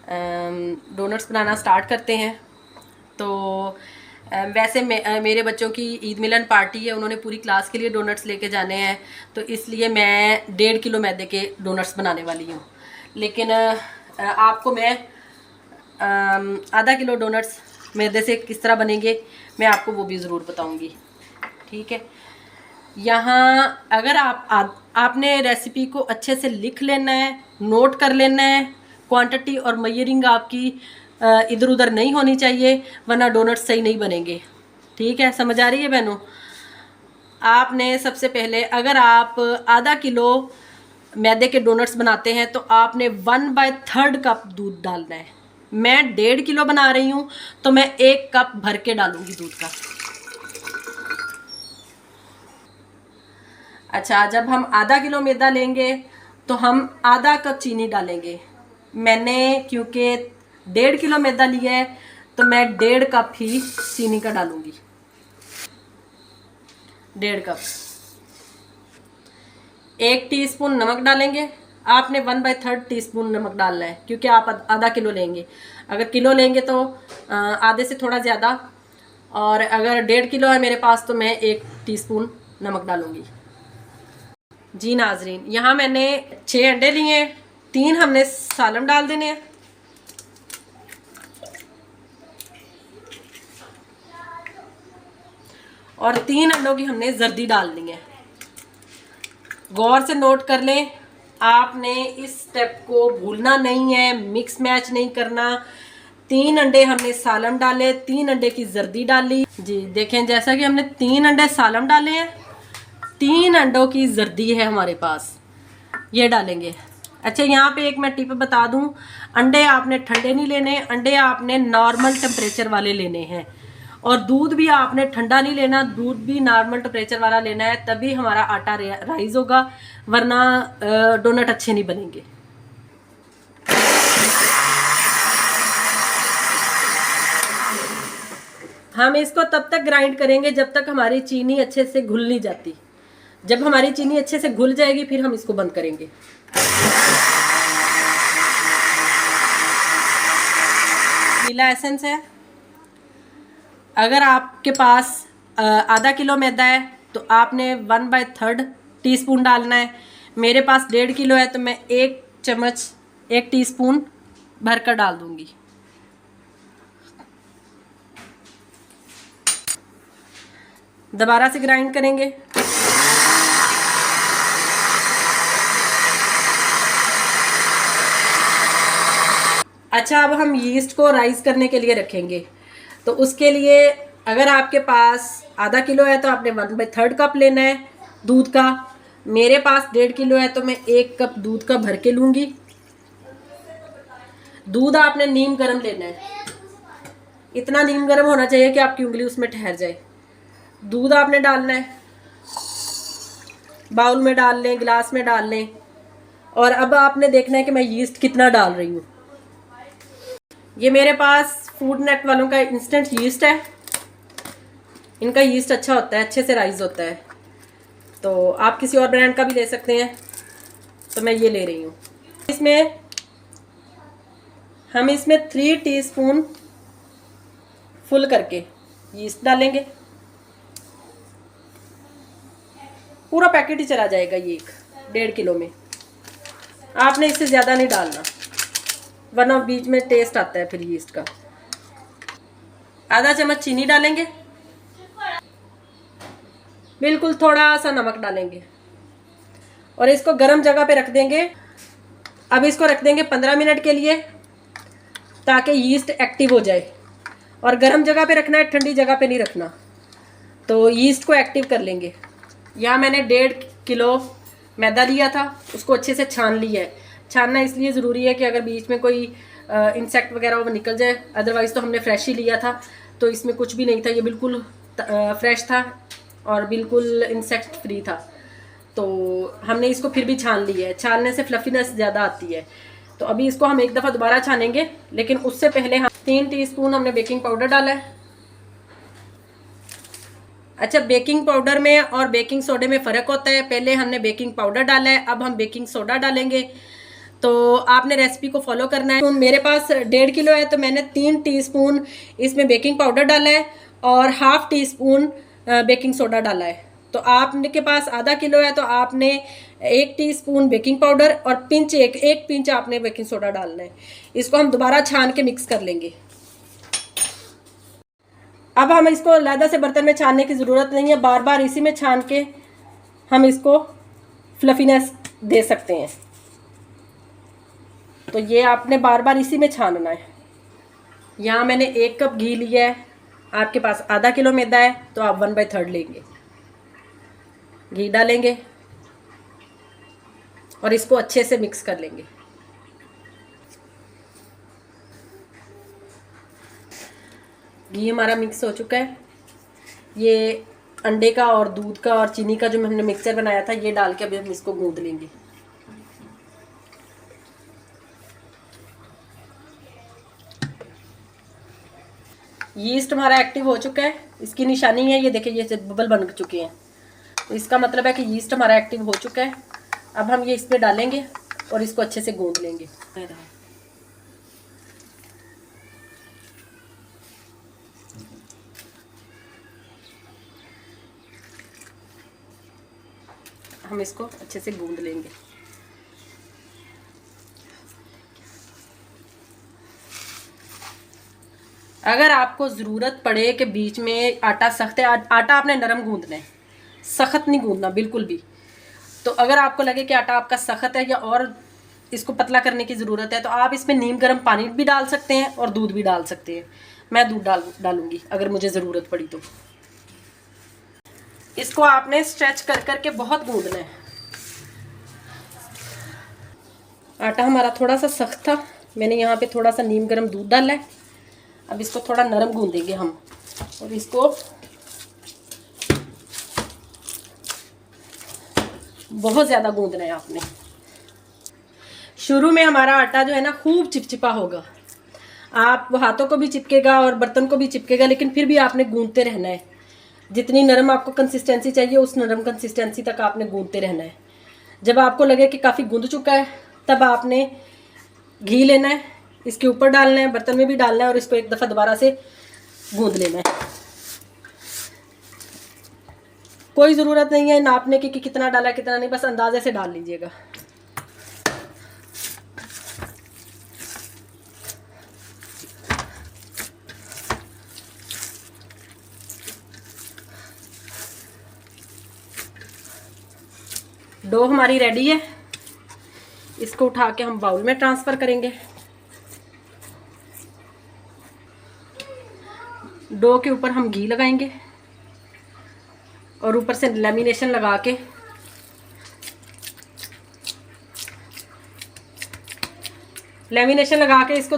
Donuts बनाना start करते हैं। तो वैसे मेरे बच्चों की ईद मिलन पार्टी है, उन्होंने पूरी क्लास के लिए डोनट्स लेके जाने हैं, तो इसलिए मैं 1.5 किलो मैदे के डोनट्स बनाने वाली हूँ। लेकिन आपको मैं आधा किलो डोनट्स मैदे से किस तरह बनेंगे मैं आपको वो भी ज़रूर बताऊँगी। ठीक है, यहाँ अगर आपने रेसिपी को अच्छे से लिख लेना है, नोट कर लेना है, क्वांटिटी और मेजरिंग आपकी इधर उधर नहीं होनी चाहिए, वरना डोनट्स सही नहीं बनेंगे। ठीक है, समझ आ रही है बहनों? आपने सबसे पहले अगर आप आधा किलो मैदे के डोनट्स बनाते हैं तो आपने 1/3 कप दूध डालना है। मैं 1.5 किलो बना रही हूँ तो मैं 1 कप भर के डालूंगी दूध का। अच्छा, जब हम आधा किलो मैदा लेंगे तो हम आधा कप चीनी डालेंगे। मैंने क्योंकि 1.5 किलो मैदा लिया है तो मैं 1.5 कप ही चीनी का डालूंगी। 1.5 कप। 1 टीस्पून नमक डालेंगे। आपने 1/3 टीस्पून नमक डालना है क्योंकि आप आधा किलो लेंगे। अगर किलो लेंगे तो आधे से थोड़ा ज़्यादा, और अगर 1.5 किलो है मेरे पास तो मैं 1 टीस्पून नमक डालूंगी। जी नाजरीन, यहाँ मैंने 6 अंडे लिए हैं, 3 हमने सालम डाल देने हैं। और 3 अंडों की हमने जर्दी डालनी है। गौर से नोट कर लें, आपने इस स्टेप को भूलना नहीं है, मिक्स मैच नहीं करना। 3 अंडे हमने सालम डाले, 3 अंडे की जर्दी डाली। जी देखें, जैसा कि हमने 3 अंडे सालम डाले हैं, 3 अंडों की जर्दी है हमारे पास, ये डालेंगे। अच्छा, यहाँ पे एक मैं टिप बता दूं, अंडे आपने ठंडे नहीं लेने, अंडे आपने नॉर्मल टेम्परेचर वाले लेने हैं। और दूध भी आपने ठंडा नहीं लेना, दूध भी नॉर्मल टेम्परेचर वाला लेना है, तभी हमारा आटा राइज होगा, वरना डोनट अच्छे नहीं बनेंगे। हम इसको तब तक ग्राइंड करेंगे जब तक हमारी चीनी अच्छे से घुल नहीं जाती। जब हमारी चीनी अच्छे से घुल जाएगी फिर हम इसको बंद करेंगे। नीला एसेंस है। अगर आपके पास आधा किलो मैदा है तो आपने 1/3 टीस्पून डालना है। मेरे पास 1.5 किलो है तो मैं 1 चम्मच 1 टीस्पून भर कर डाल दूंगी। दोबारा से ग्राइंड करेंगे। अच्छा, अब हम यीस्ट को राइज करने के लिए रखेंगे। तो उसके लिए अगर आपके पास आधा किलो है तो आपने 1/3 कप लेना है दूध का। मेरे पास 1.5 किलो है तो मैं 1 कप दूध का भर के लूँगी। दूध आपने नीम गर्म लेना है, इतना नीम गर्म होना चाहिए कि आपकी उंगली उसमें ठहर जाए। दूध आपने डालना है, बाउल में डाल लें, गिलास में डाल लें। और अब आपने देखना है कि मैं यीस्ट कितना डाल रही हूँ। ये मेरे पास फूड नेट वालों का इंस्टेंट यीस्ट है। इनका यीस्ट अच्छा होता है, अच्छे से राइज होता है। तो आप किसी और ब्रांड का भी ले सकते हैं, तो मैं ये ले रही हूँ। हम इसमें 3 टीस्पून फुल करके यीस्ट डालेंगे। पूरा पैकेट ही चला जाएगा ये 1.5 किलो में। आपने इससे ज़्यादा नहीं डालना, वरना बीच में टेस्ट आता है फिर यीस्ट का। आधा चम्मच चीनी डालेंगे, बिल्कुल थोड़ा सा नमक डालेंगे और इसको गर्म जगह पे रख देंगे। अब इसको रख देंगे 15 मिनट के लिए ताकि यीस्ट एक्टिव हो जाए। और गर्म जगह पे रखना है, ठंडी जगह पे नहीं रखना। तो यीस्ट को एक्टिव कर लेंगे। यहाँ मैंने 1.5 किलो मैदा लिया था, उसको अच्छे से छान लिया है। छानना इसलिए ज़रूरी है कि अगर बीच में कोई इंसेक्ट वगैरह वो निकल जाए, अदरवाइज़ तो हमने फ्रेश ही लिया था, तो इसमें कुछ भी नहीं था, ये बिल्कुल फ्रेश था और बिल्कुल इंसेक्ट फ्री था। तो हमने इसको फिर भी छान लिया है। छानने से फ्लफीनेस ज़्यादा आती है। तो अभी इसको हम एक दफ़ा दोबारा छानेंगे, लेकिन उससे पहले हम 3 टीस्पून हमने बेकिंग पाउडर डाला है। अच्छा, बेकिंग पाउडर में और बेकिंग सोडे में फ़र्क होता है। पहले हमने बेकिंग पाउडर डाला है, अब हम बेकिंग सोडा डालेंगे। तो आपने रेसिपी को फॉलो करना है। तो मेरे पास 1.5 किलो है, तो मैंने 3 टीस्पून इसमें बेकिंग पाउडर डाला है और half tea spoon baking soda डाला है। तो आपके पास आधा किलो है तो आपने 1 टीस्पून बेकिंग पाउडर और एक पिंच आपने बेकिंग सोडा डालना है। इसको हम दोबारा छान के मिक्स कर लेंगे। अब हम इसको अलग से बर्तन में छानने की ज़रूरत नहीं है, बार बार इसी में छान के हम इसको फ्लफीनेस दे सकते हैं। तो ये आपने बार बार इसी में छानना है। यहाँ मैंने 1 कप घी लिया है, आपके पास आधा किलो मैदा है तो आप 1/3 लेंगे। घी डालेंगे और इसको अच्छे से मिक्स कर लेंगे। घी हमारा मिक्स हो चुका है। ये अंडे का और दूध का और चीनी का जो हमने मिक्सचर बनाया था ये डाल के अभी हम इसको गूंद लेंगे। यीस्ट हमारा एक्टिव हो चुका है, इसकी निशानी है ये देखिए, ये बबल बन चुके हैं, तो इसका मतलब है कि यीस्ट हमारा एक्टिव हो चुका है। अब हम ये इसमें डालेंगे और इसको अच्छे से गूंद लेंगे। हम इसको अच्छे से गूंद लेंगे। अगर आपको ज़रूरत पड़े कि बीच में आटा सख्त है, आटा आपने नरम गूंदना है, सख्त नहीं गूंदना बिल्कुल भी। तो अगर आपको लगे कि आटा आपका सख्त है या और इसको पतला करने की ज़रूरत है तो आप इसमें नीम गर्म पानी भी डाल सकते हैं और दूध भी डाल सकते हैं। मैं दूध डालूंगी अगर मुझे ज़रूरत पड़ी तो। इसको आपने स्ट्रेच कर करके बहुत गूंदना है। आटा हमारा थोड़ा सा सख्त था, मैंने यहाँ पे थोड़ा सा नीम गर्म दूध डाला है। अब इसको थोड़ा नरम गूंदेंगे हम और इसको बहुत ज़्यादा गूंदना है आपने। शुरू में हमारा आटा जो है ना खूब चिपचिपा होगा, आप हाथों को भी चिपकेगा और बर्तन को भी चिपकेगा, लेकिन फिर भी आपने गूंदते रहना है। जितनी नरम आपको कंसिस्टेंसी चाहिए उस नरम कंसिस्टेंसी तक आपने गूंदते रहना है। जब आपको लगे कि काफ़ी गूंद चुका है तब आपने घी लेना है, इसके ऊपर डालना है, बर्तन में भी डालना है और इसको एक दफ़ा दोबारा से गूंद लेना है। कोई ज़रूरत नहीं है नापने की कि कितना डाला कितना नहीं, बस अंदाजे से डाल लीजिएगा। डो हमारी रेडी है, इसको उठा के हम बाउल में ट्रांसफ़र करेंगे। डो के ऊपर हम घी लगाएंगे और ऊपर से लेमिनेशन लगा के इसको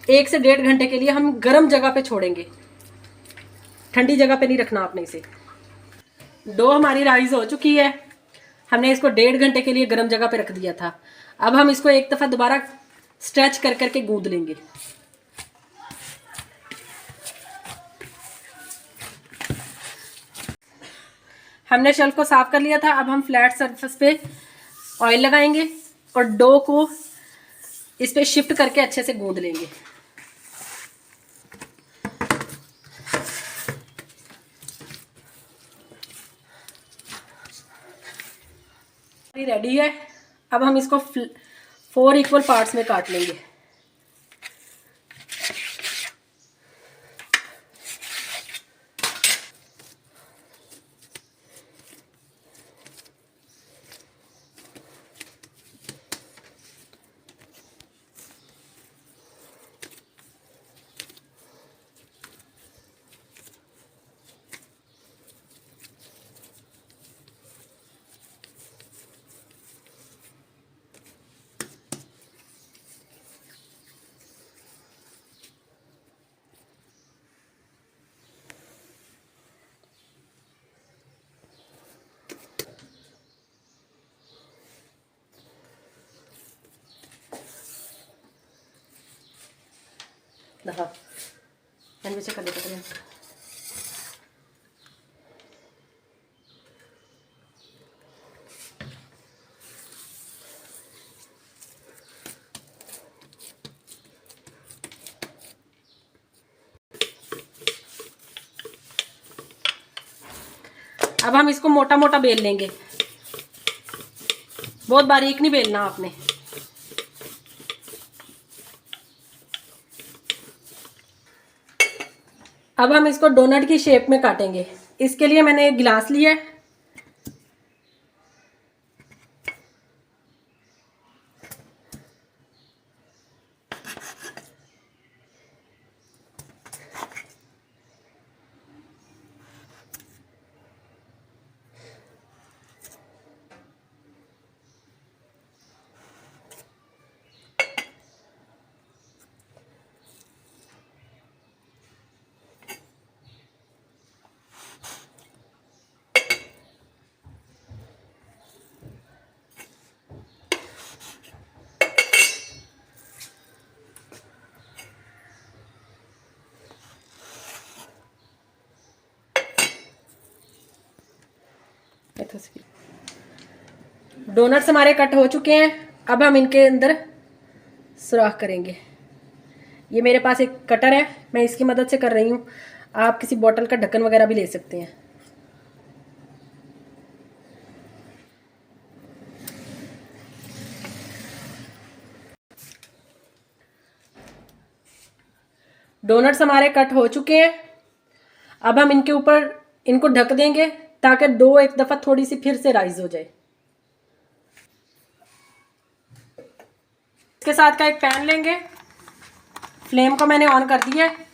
1 से 1.5 घंटे के लिए हम गर्म जगह पे छोड़ेंगे। ठंडी जगह पे नहीं रखना आपने इसे। डो हमारी राइज हो चुकी है, हमने इसको 1.5 घंटे के लिए गर्म जगह पे रख दिया था। अब हम इसको एक दफ़ा दोबारा स्ट्रेच कर करके गूंद लेंगे। हमने शेल्फ को साफ कर लिया था। अब हम फ्लैट सरफेस पे ऑयल लगाएंगे और डो को इस पे शिफ्ट करके अच्छे से गूंद लेंगे। रेडी है। अब हम इसको 4 इक्वल पार्ट्स में काट लेंगे। दहा bisa ka dito yan. अब हम इसको मोटा मोटा बेल लेंगे, बहुत बारीक नहीं बेलना आपने। अब हम इसको डोनट की शेप में काटेंगे। इसके लिए मैंने एक गिलास लिया है, डोनट्स हमारे कट हो चुके हैं। अब हम इनके अंदर सुराख करेंगे। ये मेरे पास एक कटर है, मैं इसकी मदद से कर रही हूँ। आप किसी बोतल का ढक्कन वगैरह भी ले सकते हैं। डोनट्स हमारे कट हो चुके हैं। अब हम इनके ऊपर इनको ढक देंगे ताकि डो एक दफ़ा थोड़ी सी फिर से राइज हो जाए। इसके साथ का एक पैन लेंगे, फ्लेम को मैंने ऑन कर दिया है।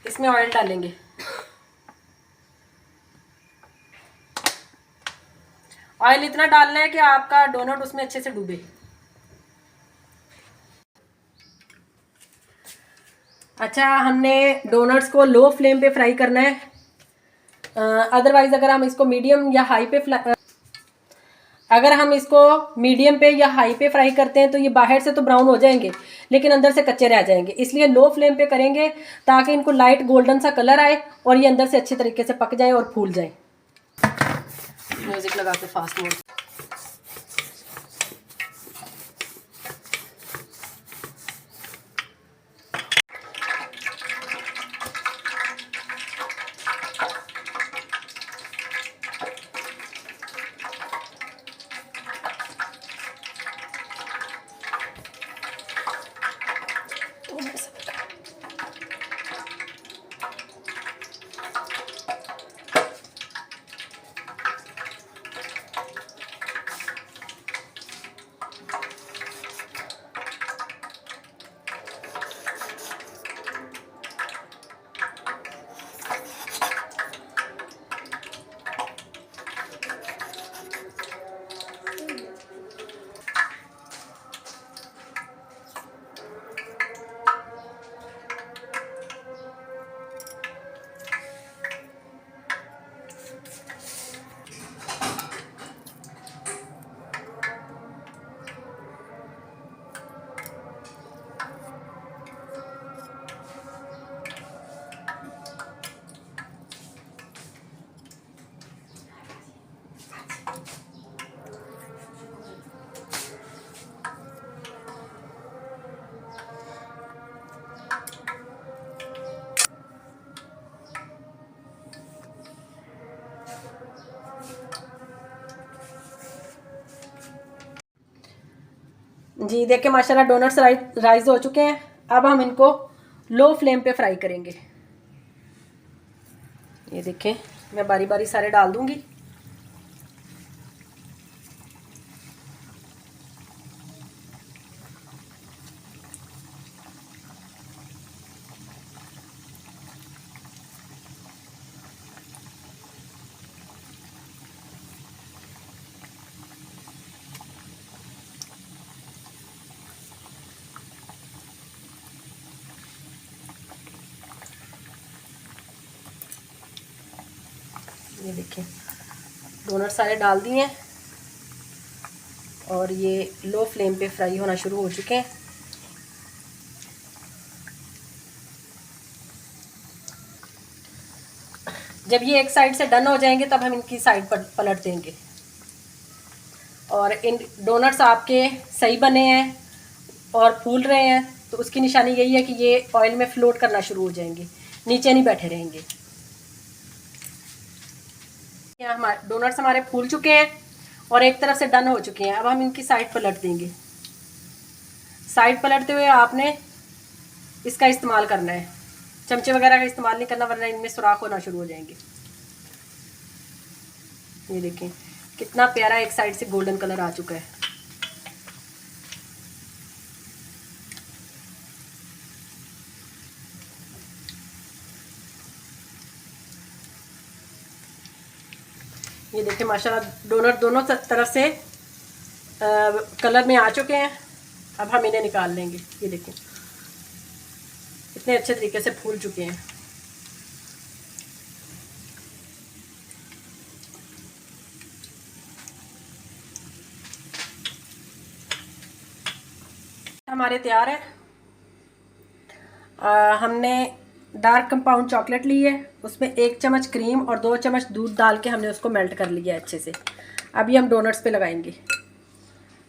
इसमें ऑयल डालेंगे। ऑयल इतना डालना है कि आपका डोनट उसमें अच्छे से डूबे। अच्छा, हमने डोनट्स को लो फ्लेम पे फ्राई करना है। अदरवाइज अगर हम इसको मीडियम या हाई पे अगर हम इसको मीडियम पे या हाई पे फ्राई करते हैं तो ये बाहर से तो ब्राउन हो जाएंगे लेकिन अंदर से कच्चे रह जाएंगे। इसलिए लो फ्लेम पे करेंगे ताकि इनको लाइट गोल्डन सा कलर आए और ये अंदर से अच्छे तरीके से पक जाए और फूल जाए। म्यूजिक लगा के फास्ट मोड। जी देखिए माशाल्लाह डोनट्स राइज हो चुके हैं। अब हम इनको लो फ्लेम पे फ्राई करेंगे। ये देखें, मैं बारी बारी सारे डाल दूंगी। ये देखिए डोनट सारे डाल दिए हैं और ये लो फ्लेम पे फ्राई होना शुरू हो चुके हैं। जब ये एक साइड से डन हो जाएंगे तब हम इनकी साइड पर पलट देंगे। और इन डोनट्स आपके सही बने हैं और फूल रहे हैं तो उसकी निशानी यही है कि ये ऑयल में फ्लोट करना शुरू हो जाएंगे, नीचे नहीं बैठे रहेंगे। यहाँ हमारे डोनट्स हमारे फूल चुके हैं और एक तरफ से डन हो चुके हैं। अब हम इनकी साइड पलट देंगे। साइड पलटते हुए आपने इसका इस्तेमाल करना है, चमचे वगैरह का इस्तेमाल नहीं करना, वरना इनमें सुराख होना शुरू हो जाएंगे। ये देखें कितना प्यारा एक साइड से गोल्डन कलर आ चुका है। ये देखिए माशाल्लाह डोनट दोनों तरफ से कलर में आ चुके हैं। अब हम इन्हें निकाल लेंगे। ये देखिए इतने अच्छे तरीके से फूल चुके हैं। हमारे तैयार है। हमने डार्क कंपाउंड चॉकलेट ली है, उसमें 1 चम्मच क्रीम और 2 चम्मच दूध डाल के हमने उसको मेल्ट कर लिया है अच्छे से। अभी हम डोनट्स पे लगाएंगे।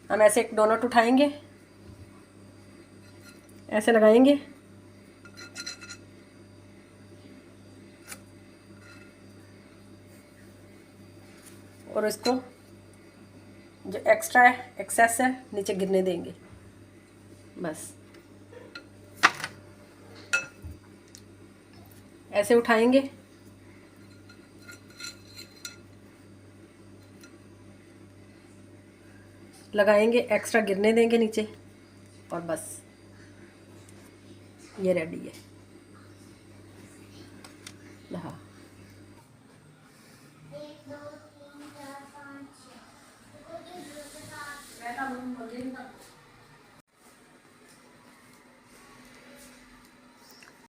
हम ऐसे एक डोनट उठाएंगे, ऐसे लगाएंगे और इसको जो एक्स्ट्रा है, एक्सेस है, नीचे गिरने देंगे। बस ऐसे उठाएंगे, लगाएंगे, एक्स्ट्रा गिरने देंगे नीचे और बस ये रेडी है। हाँ, 1 2 3 4 5 6